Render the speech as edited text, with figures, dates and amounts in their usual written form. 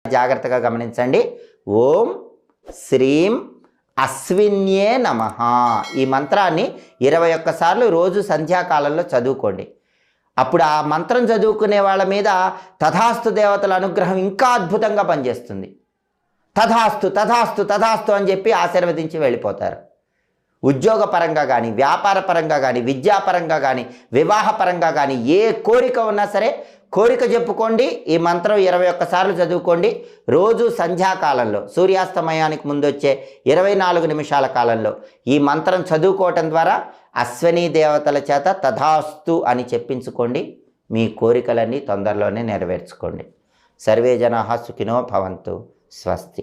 జాగ్రత్తగా గమనించండి. ఓం శ్రీం అశ్విన్యే నమః. ఈ మంత్రాన్ని 21 సార్లు రోజు సంధ్యాకాలంలో చదువుకోండి. అప్పుడు ఆ మంత్రం చదువుకునే వాళ్ళ మీద తథాస్తు దేవతల అనుగ్రహం ఇంకా అద్భుతంగా పనిచేస్తుంది. తథాస్తు తథాస్తు తథాస్తు అని చెప్పి ఆశీర్వదించి వెళ్ళిపోతారు. ఉద్యోగపరంగా కానీ, వ్యాపారపరంగా కానీ, విద్యాపరంగా కానీ, వివాహపరంగా కానీ ఏ కోరిక ఉన్నా సరే కోరిక చెప్పుకోండి. ఈ మంత్రం 21 సార్లు చదువుకోండి. రోజు సంధ్యాకాలంలో సూర్యాస్తమయానికి ముందు వచ్చే 24 నిమిషాల కాలంలో ఈ మంత్రం చదువుకోవటం ద్వారా అశ్విని దేవతల చేత తథాస్తు అని చెప్పించుకోండి. మీ కోరికలన్నీ తొందరలోనే నెరవేర్చుకోండి. సర్వే జనాః సుఖినో భవంతు. స్వస్తి.